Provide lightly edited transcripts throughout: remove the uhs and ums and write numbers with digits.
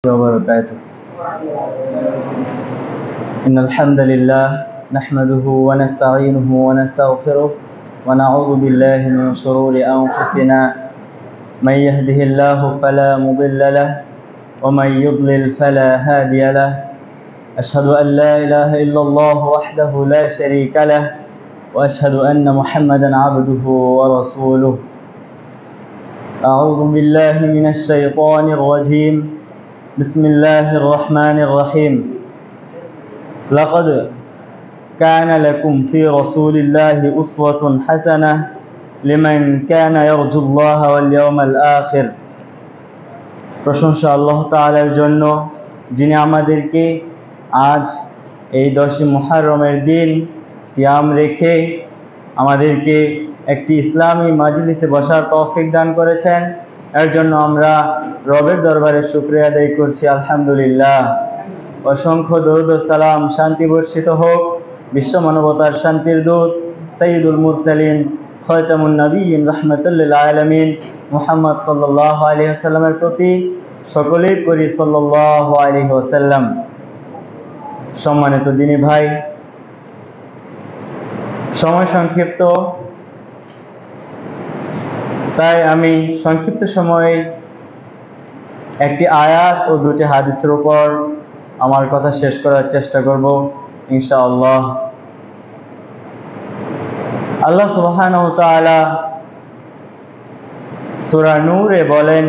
وبركاته. إن الحمد لله نحمده ونستعينه ونستغفره ونعوذ بالله من شرور أنفسنا من يهده الله فلا مضل له ومن يضلل فلا هادي له. أشهد أن لا إله إلا الله وحده لا شريك له وأشهد أن محمدا عبده ورسوله. أعوذ بالله من الشيطان الرجيم. بسم الله الرحمن الرحيم. لقد كان لكم في رسول الله أسوة حسنة لمن كان يرجو الله واليوم الآخر. প্রশংসা আল্লাহ তাআলার জন্য, যিনি আমাদেরকে আজ এই 10 মুহররমের দিন সিয়াম রেখে আমাদেরকে একটি ইসলামী মাজলিসে বসার তৌফিক দান করেছেন। এর জন্য আমরা রবের দরবারে শুকরিয়া আদায় করছি, আলহামদুলিল্লাহ। অসংখ্য দরুদ ও সালাম, শান্তি বর্ষিত হোক বিশ্ব মানবতার শান্তির দূত সাইয়্যিদুল মুরসালিন খাতামুন নবিয়্যিন রাহমাতুল লিল আলামিন মুহাম্মদ সাল্লাল্লাহু আলাইহি ওয়াসাল্লামের প্রতি। সকলেই করি সাল্লাল্লাহু আলাইহি ওয়াসাল্লাম। সম্মানিত দিনী ভাই, সময় সংক্ষিপ্ত, তাই আমি সংক্ষিপ্ত সময়ে একটি আয়াত ও দুটি হাদিসের উপর আমার কথা শেষ করার চেষ্টা করব ইনশাআল্লাহ। আল্লাহ সুবহানাহু ওয়া তাআলা সূরা নূরে বলেন,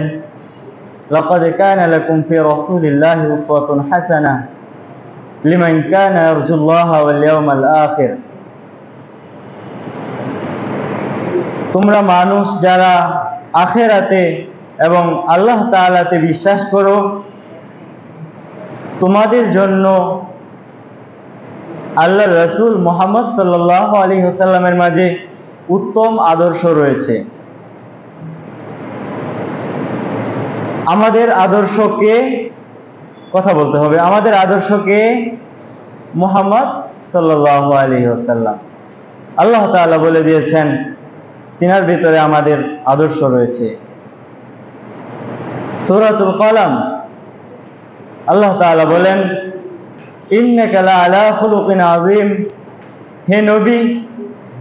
লাকাদ কানা লাকুম ফি রাসূলিল্লাহি উসওয়াতুন হাসানাহ লিমান কানা ইয়ারজুল্লাহা ওয়াল ইয়াওমাল আখির। তোমরা মানুষ যারা আখিরাতে এবং আল্লাহ তাআলাতে বিশ্বাস করো, তোমাদের জন্য আল্লাহর রাসূল মুহাম্মদ সাল্লাল্লাহু আলাইহি ওয়াসাল্লামের মাঝে উত্তম আদর্শ রয়েছে। আমাদের আদর্শকে কথা বলতে হবে, আমাদের আদর্শকে মুহাম্মদ সাল্লাল্লাহু আলাইহি ওয়াসাল্লাম। আল্লাহ তাআলা বলে দিয়েছেন তিনার ভিতরে আমাদের আদর্শ রয়েছে। সূরাতুল কলম আল্লাহ তাআলা বলেন, ইন্নাকা লাআলা খুলুকিন আযীম। হে নবী,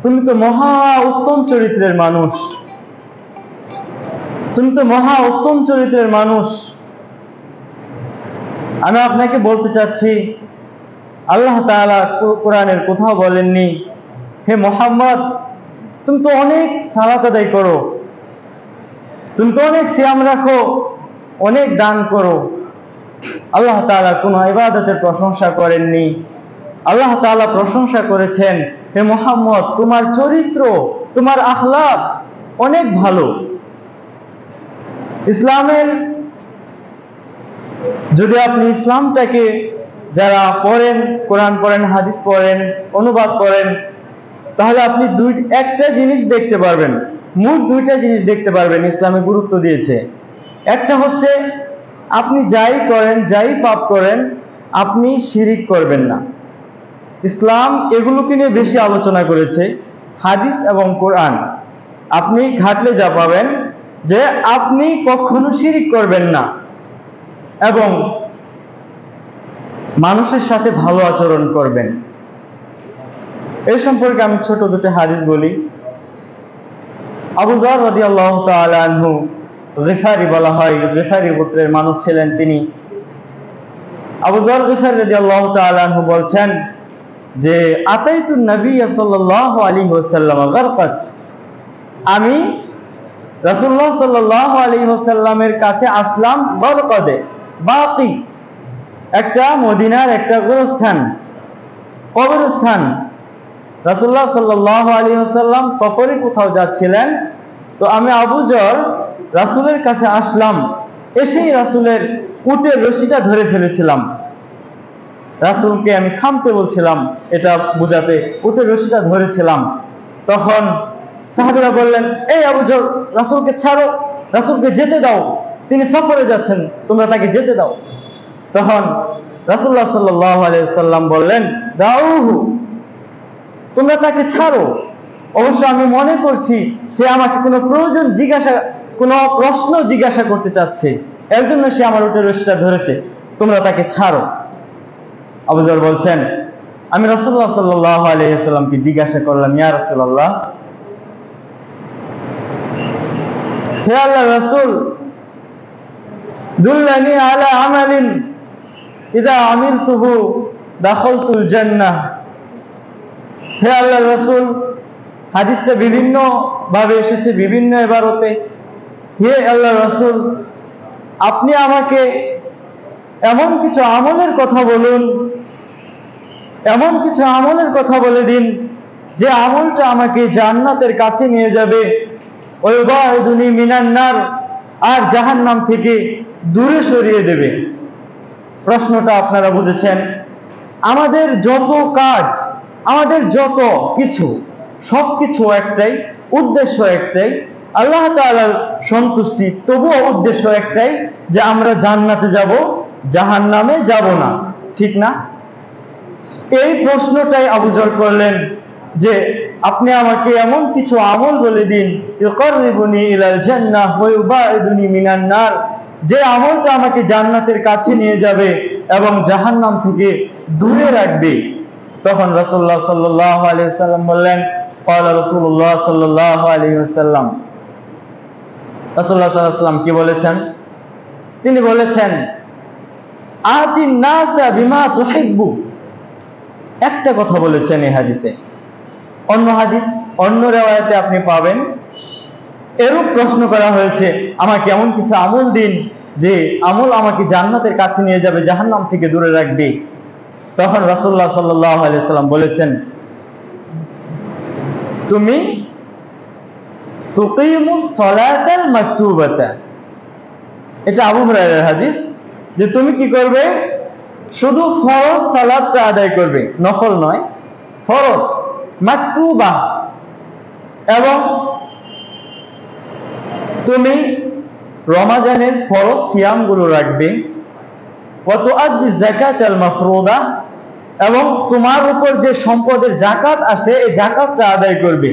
তুমি তো মহা উত্তম চরিত্রের মানুষ, তুমি তো মহা উত্তম চরিত্রের মানুষ। আমি আপনাকে বলতে চাচ্ছি, আল্লাহ তাআলা কোরআনের কোথাও বলেননি, হে মুহাম্মদ তুমি তো অনেক সালাত আদায় করো, তুমি তো অনেক সিয়াম রাখো, অনেক দান করো। আল্লাহ তাআলা কোনো ইবাদতের প্রশংসা করেননি। আল্লাহ তাআলা প্রশংসা করেছেন, হে মুহাম্মদ তোমার চরিত্র, তোমার আখলাক অনেক ভালো। ইসলামের যদি আপনি ইসলামটাকে যারা পড়েন, কোরআন পড়েন, হাদিস পড়েন, অনুবাদ করেন, তাহলে আপনি একটা জিনিস দেখতে পারবেন, মোট দুইটা জিনিস দেখতে পারবেন ইসলামে গুরুত্ব দিয়েছে। একটা হচ্ছে আপনি যাই করেন, যাই পাপ করেন, আপনি শিরিক করবেন না। ইসলাম এগুলোকে নিয়ে বেশি আলোচনা করেছে, হাদিস এবং কোরআন। আপনি ঘাটলে যা পাবেন যে আপনি কখনো শিরিক করবেন না এবং মানুষের সাথে ভালো আচরণ করবেন। এই সম্পর্কে আমি ছোট দুটো হাদিস বলি। আবু যর রাদিয়াল্লাহু তাআলা আনহু, গিফারি বলা হয়, গিফারি গোত্রের মানুষ ছিলেন তিনি। আবু যর গিফারি রাদিয়াল্লাহু তাআলা আনহু বলছেন যে আতাইতুন নবী সাল্লাল্লাহু আলাইহি ওয়াসাল্লাম গারকাত। আমি রাসূলুল্লাহ সাল্লাল্লাহু আলাইহি ওয়াসাল্লামের কাছে আসলাম গারকাদে, বাকি একটা মদিনার একটা গোরস্থান, কবরস্থান। রাসূলুল্লাহ সাল্লাল্লাহু আলাইহি ওয়াসাল্লাম সফরে কোথাও যাচ্ছিলেন, তো আমি আবু যর রাসূলের কাছে আসলাম, এসেই রাসূলের উটের রশিটা ধরে ফেলেছিলাম। রাসূলকে আমি থামতে বলছিলাম, এটা বোঝাতে উটের রশিটা ধরেছিলাম। তখন সাহাবীরা বললেন, এই আবু যর, রাসূলকে ছাড়ো, রাসূলকে যেতে দাও, তিনি সফরে যাচ্ছেন, তোমরা তাকে যেতে দাও। তখন রাসূলুল্লাহ সাল্লাল্লাহু আলাইহি ওয়াসাল্লাম বললেন, দাউহু, তোমরা তাকে ছাড়ো। অবশ্য আমি মনে করছি সে আমাকে কোনো প্রশ্ন জিজ্ঞাসা করতে চাচ্ছে, এর জন্য সে আমার উটের রশিটা ধরেছে, তোমরা তাকে ছাড়ো। আবু যর বলছেন, আমি রাসূলুল্লাহ সাল্লাল্লাহু আলাইহি ওয়াসাল্লামকে জিজ্ঞাসা করলাম, ইয়া রাসূলুল্লাহ, হে আল্লাহর রাসূল, দুল্লানি আলা আমালিন ইদা আমিলতুহু দাখালতুল জান্নাহ। হে আল্লাহর রাসূল, হাদিসটা বিভিন্ন ভাবে এসেছে, বিভিন্ন ইবারতে। হে আল্লাহর রাসূল, আপনি আমাকে এমন কিছু আমলের কথা বলুন, এমন কিছু আমলের কথা বলে দিন যে আমলটা আমাকে জান্নাতের কাছে নিয়ে যাবে, ওয়াইবাউদুনি মিনান নার, আর জাহান্নাম থেকে দূরে সরিয়ে দেবে। প্রশ্নটা আপনারা বুঝেছেন। আমাদের যত কাজ, আমাদের যত কিছু, সবকিছু একটাই, উদ্দেশ্য একটাই, আল্লাহ তাআলার সন্তুষ্টি। তবুও উদ্দেশ্য একটাই যে আমরা জান্নাতে যাব, জাহান্নামে যাব না, ঠিক না? এই প্রশ্নটাই আবু যর করলেন যে আপনি আমাকে এমন কিছু আমল বলে দিন, ইউকাররিবুনি ইলাল জান্নাহ ওয়া ইউবাইদুনি মিনান নার, যে আমলটা আমাকে জান্নাতের কাছে নিয়ে যাবে এবং জাহান্নাম থেকে দূরে রাখবে। তখন রাসূলুল্লাহ সাল্লাল্লাহু আলাইহি ওয়াসাল্লাম বললেন, ক্বালা রাসূলুল্লাহ সাল্লাল্লাহু আলাইহি ওয়াসাল্লাম, রাসূলুল্লাহ সাল্লাল্লাহু আলাইহি ওয়াসাল্লাম কি বলেছেন? তিনি বলেছেন, আতিন নাসা বিমা তুহিব্বু। একটা কথা বলেছেন এই হাদিসে। অন্য হাদিস, অন্য রিওয়ায়াতে আপনি পাবেন এরূপ প্রশ্ন করা হয়েছে, আমাকে এমন কিছু আমল দিন যে আমল আমাকে জান্নাতের কাছে নিয়ে যাবে, জাহান্নাম থেকে দূরে রাখবে। তখন রাসূলুল্লাহ সাল্লাল্লাহু আলাইহি ওয়াসাল্লাম বলেছেন, তুমি তুকিমুস সালাতাল মাকতুবাতা। এটা আবু হুরায়রার হাদিস, যে তুমি কি করবে? শুধু ফরজ সালাতটা আদায় করবে, নফল নয়, ফরজ মাকতুবা। এবং তুমি রমাজানের ফরজ সিয়ামগুলো রাখবে। ওয়া তুআদ্দি যাকাতাল মাফরুদা, এবং তোমার উপর যে সম্পদের যাকাত আসে এই যাকাতটা আদায় করবে।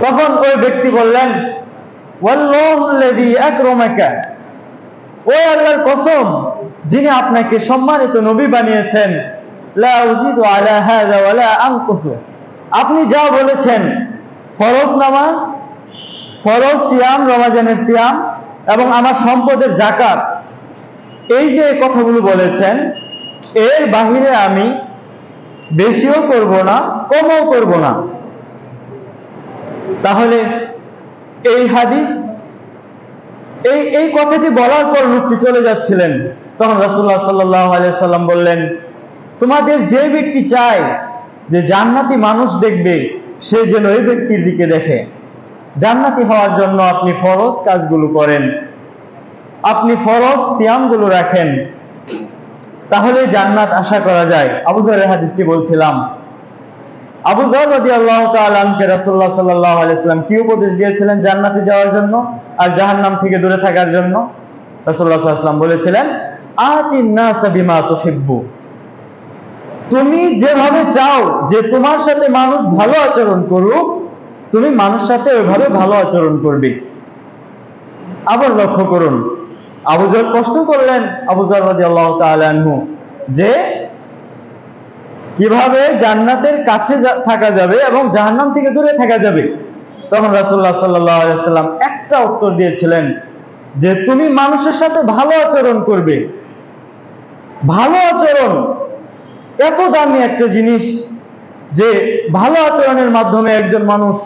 তখন ওই ব্যক্তি বললেন, ওয়াল্লাহুল্লাযী আকরামাকা, ওই আল্লাহর কসম যিনি আপনাকে সম্মানিত নবী বানিয়েছেন, লা উযিদু আলা হাযা ওয়া লা আনকুসু, আপনি যা বলেছেন ফরজ নামাজ, ফরজ সিয়াম, রমজানের সিয়াম এবং আমার সম্পদের যাকাত, এই যে কথাগুলো বলেছেন এর বাহিরে আমি বেশিও করব না, কমও করব না। তাহলে এই হাদিস, এই কথাটি বলার পর লোকটি চলে যাচ্ছিলেন। তখন রাসূলুল্লাহ সাল্লাল্লাহু আলাইহি ওয়াসাল্লাম বললেন, তোমাদের যে ব্যক্তি চায় যে জান্নাতি মানুষ দেখবে, সে যেন এই ব্যক্তির দিকে দেখে। জান্নাতি হওয়ার জন্য আপনি ফরজ কাজগুলো করেন, আপনি ফরজ সিয়ামগুলো রাখেন, তাহলে জান্নাত আশা করা যায়। আবু যরের হাদিসটি বলছিলাম। আবু যর রাদিয়াল্লাহু তাআলা আনহু রাসূলুল্লাহ সাল্লাল্লাহু আলাইহি ওয়াসাল্লাম কি উপদেশ দিয়েছিলেন জান্নাতে যাওয়ার জন্য আর জাহান্নাম থেকে দূরে থাকার জন্য? রাসূলুল্লাহ সাল্লাল্লাহু আলাইহি ওয়াসাল্লাম বলেছিলেন, আতিন নাসা বিমা তুহিব্বু, তুমি যেভাবে চাও যে তোমার সাথে মানুষ ভালো আচরণ করুক, তুমি মানুষের সাথে ওইভাবে ভালো আচরণ করবে। আবার লক্ষ্য করুন, আবু যর প্রশ্ন করলেন, আবু যর রাদিয়াল্লাহু তাআলা আনহু, যে কিভাবে জান্নাতের কাছে থাকা যাবে এবং জাহান্নাম থেকে দূরে থাকা যাবে। তখন রাসূলুল্লাহ সাল্লাল্লাহু আলাইহি ওয়াসাল্লাম একটা উত্তর দিয়েছিলেন, যে তুমি মানুষের সাথে ভালো আচরণ করবে। ভালো আচরণ এত দামি একটা জিনিস যে ভালো আচরণের মাধ্যমে একজন মানুষ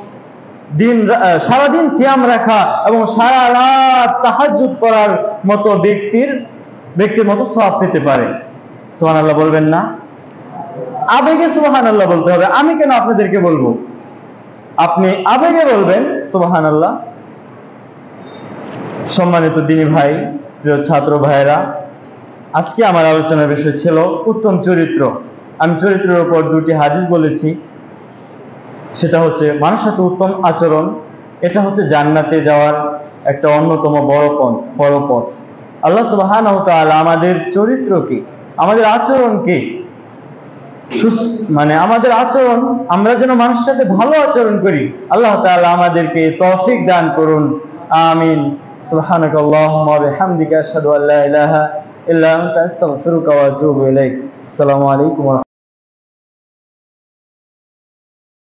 সারাদিন সিয়াম রাখা এবং সারা রাত তাহাজ্জুদ করার মতো ব্যক্তির মতো সওয়াব পেতে পারে। সুবহানাল্লাহ বলবেন না? আবেগে সুবহানাল্লাহ বলতে হবে, আমি কেন আপনাদেরকে বলবো? আপনি আবেগে বলবেন সুবহানাল্লাহ। সম্মানিত দিনী ভাই, প্রিয় ছাত্র ভাইয়েরা, আজকে আমার আলোচনার বিষয় ছিল উত্তম চরিত্র। আমি চরিত্রের উপর দুটি হাদিস বলেছি। সেটা হচ্ছে মানুষের সাথে উত্তম আচরণ, এটা হচ্ছে জান্নাতে যাওয়ার একটা অন্যতম বড় পথ। আল্লাহ সুবহানাহু ওয়া তাআলা আমাদের চরিত্রকে, আমাদের আচরণকে, মানে আমাদের আচরণ, আমরা যেন মানুষের সাথে ভালো আচরণ করি, আল্লাহ তাআলা আমাদেরকে তৌফিক দান করুন, আমিন। সুবহানাকাল্লাহুম্মা ওয়া বিহামদিকা আশহাদু আল্লা ইলাহা ইল্লা আনতা আস্তাগফিরুকা ওয়া আতুবু ইলাইক। আসসালামু আলাইকুম।